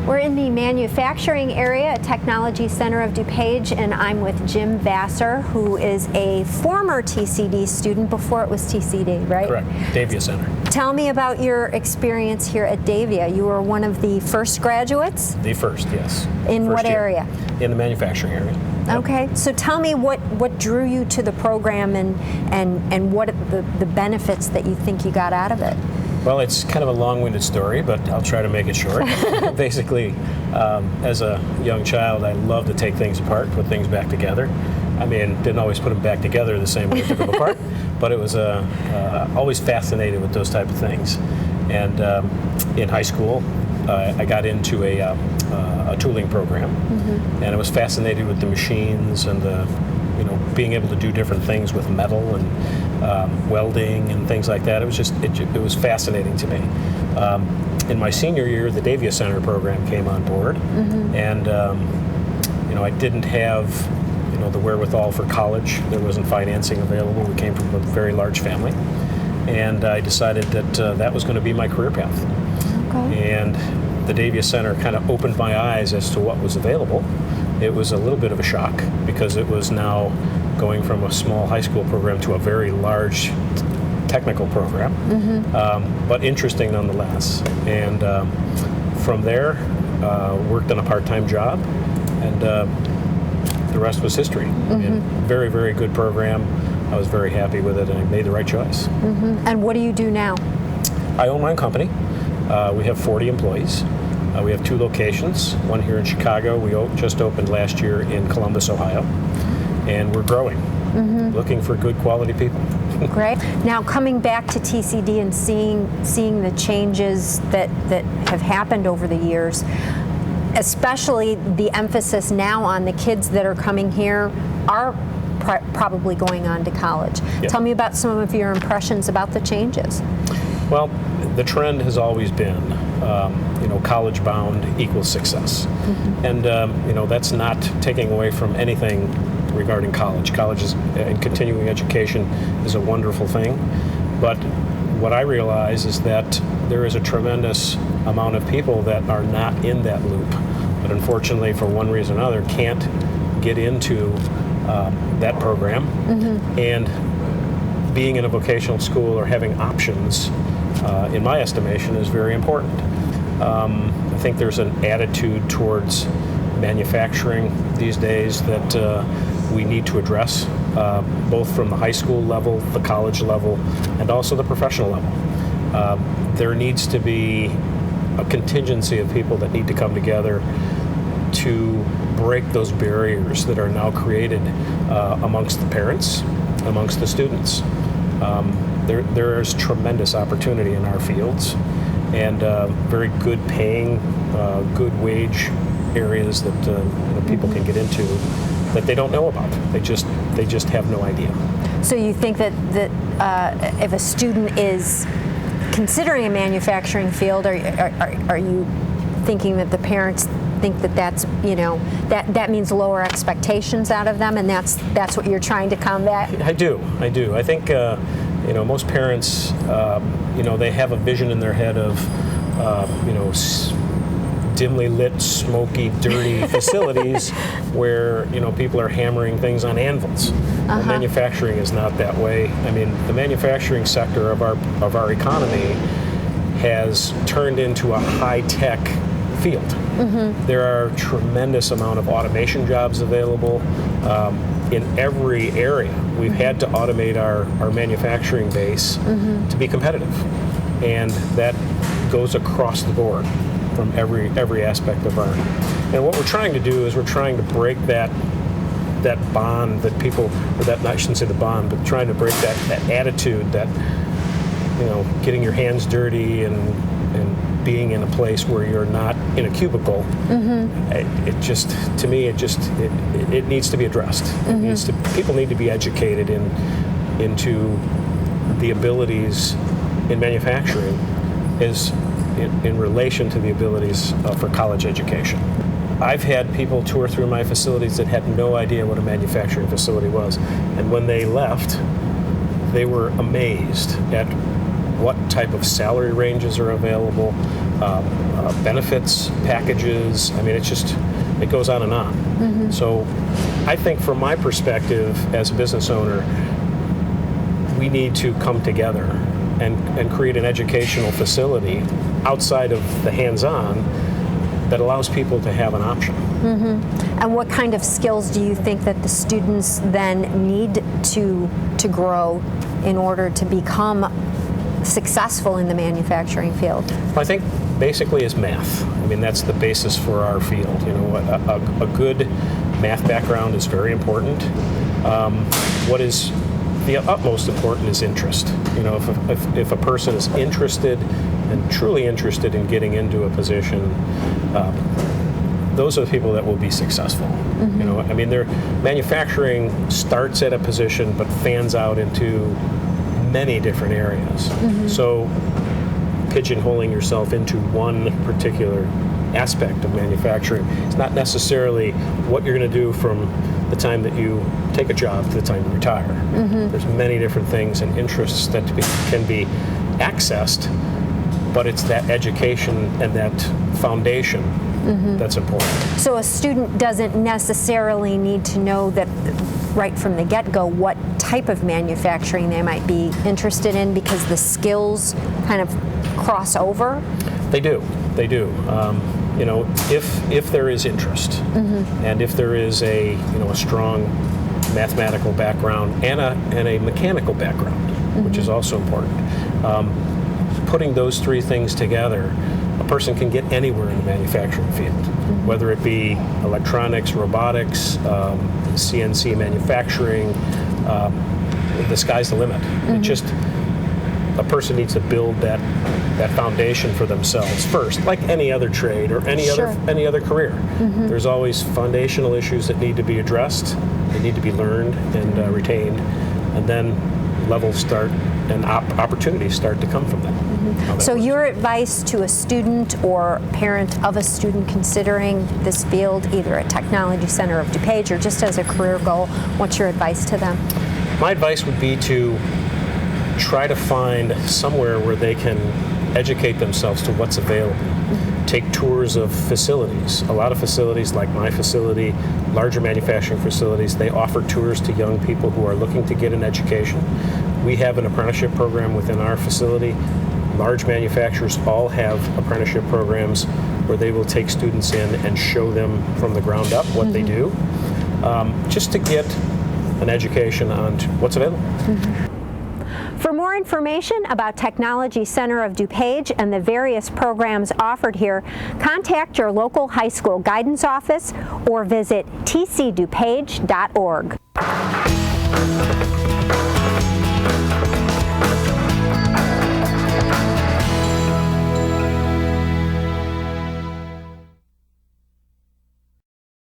We're in the manufacturing area at Technology Center of DuPage, and I'm with Jim Vassar, who is a former TCD student before it was TCD, right? Correct, Davia Center. Tell me about your experience here at Davia. You were one of the first graduates? The first, yes. In first what year. area? In the manufacturing area. Yep. Okay, so tell me what drew you to the program and what the benefits that you think you got out of it. Well, it's kind of a long-winded story, but I'll try to make it short. Basically, as a young child, I loved to take things apart, put things back together. I mean, didn't always put them back together the same way I took them apart, but it was always fascinated with those type of things. And in high school, I got into a tooling program, and I was fascinated with the machines and being able to do different things with metal and welding and things like that. It was just it was fascinating to me. In my senior year, the Davia Center program came on board, and I didn't have the wherewithal for college. There wasn't financing available. We came from a very large family, and I decided that that was going to be my career path. Okay. And the Davia Center kind of opened my eyes as to what was available. It was a little bit of a shock because it was now going from a small high school program to a very large technical program, but interesting nonetheless. And from there, worked on a part-time job, and the rest was history. And very, very good program. I was very happy with it, and I made the right choice. And what do you do now? I own my own company. We have 40 employees. We have 2 locations, one here in Chicago. We just opened last year in Columbus, Ohio, and we're growing, looking for good quality people. Great. Now, coming back to TCD and seeing the changes that have happened over the years, especially the emphasis now on the kids that are coming here are probably going on to college. Yeah. Tell me about some of your impressions about the changes. Well, the trend has always been, college bound equals success. And, that's not taking away from anything regarding college. College and continuing education is a wonderful thing. But what I realize is that there is a tremendous amount of people that are not in that loop, but unfortunately, for one reason or another, can't get into that program. And being in a vocational school or having options, in my estimation, is very important. I think there's an attitude towards manufacturing these days that we need to address, both from the high school level, the college level, and also the professional level. There needs to be a contingency of people that need to come together to break those barriers that are now created amongst the parents, amongst the students. There is tremendous opportunity in our fields, and very good paying, good wage areas that people can get into that they don't know about. They just have no idea. So you think that if a student is considering a manufacturing field, are you thinking that the parents think that that's that means lower expectations out of them, and that's what you're trying to combat? I do. I think most parents they have a vision in their head of dimly lit, smoky, dirty facilities where people are hammering things on anvils. Manufacturing is not that way. I mean, the manufacturing sector of our economy has turned into a high-tech field. There are a tremendous amount of automation jobs available in every area. We've had to automate our manufacturing base to be competitive, and that goes across the board from every aspect of our. And what we're trying to do is we're trying to break that bond that people, or that, I shouldn't say the bond, but trying to break that attitude that getting your hands dirty and being in a place where you're not in a cubicle. It just, to me, it needs to be addressed. People need to be educated into the abilities in manufacturing is in relation to the abilities for college education. I've had people tour through my facilities that had no idea what a manufacturing facility was, and when they left, they were amazed at what type of salary ranges are available, benefits packages. I mean, it goes on and on. So I think from my perspective as a business owner, we need to come together and create an educational facility outside of the hands-on that allows people to have an option. And what kind of skills do you think that the students then need to grow in order to become successful in the manufacturing field? Well, I think basically is math. I mean, that's the basis for our field. You know, a good math background is very important. What is the utmost important is interest. You know, if a person is interested and truly interested in getting into a position, those are the people that will be successful. You know, I mean, manufacturing starts at a position but fans out into many different areas. So pigeonholing yourself into one particular aspect of manufacturing is not necessarily what you're going to do from the time that you take a job to the time you retire. There's many different things and interests that can be accessed, but it's that education and that foundation that's important. So a student doesn't necessarily need to know that right from the get-go what type of manufacturing they might be interested in, because the skills kind of cross over? They do. You know, if there is interest, and if there is a strong mathematical background and a mechanical background, which is also important, putting those three things together, a person can get anywhere in the manufacturing field, whether it be electronics, robotics, CNC manufacturing. The sky's the limit. It just, a person needs to build that foundation for themselves first, like any other trade or any other career. There's always foundational issues that need to be addressed. They need to be learned and retained, and then levels start and opportunities start to come from that. So your advice to a student or parent of a student considering this field, either at Technology Center of DuPage or just as a career goal, what's your advice to them? My advice would be to try to find somewhere where they can educate themselves to what's available. Take tours of facilities. A lot of facilities, like my facility, larger manufacturing facilities, they offer tours to young people who are looking to get an education. We have an apprenticeship program within our facility. Large manufacturers all have apprenticeship programs where they will take students in and show them from the ground up what they do, just to get an education on what's available. For more information about Technology Center of DuPage and the various programs offered here, contact your local high school guidance office or visit tcdupage.org.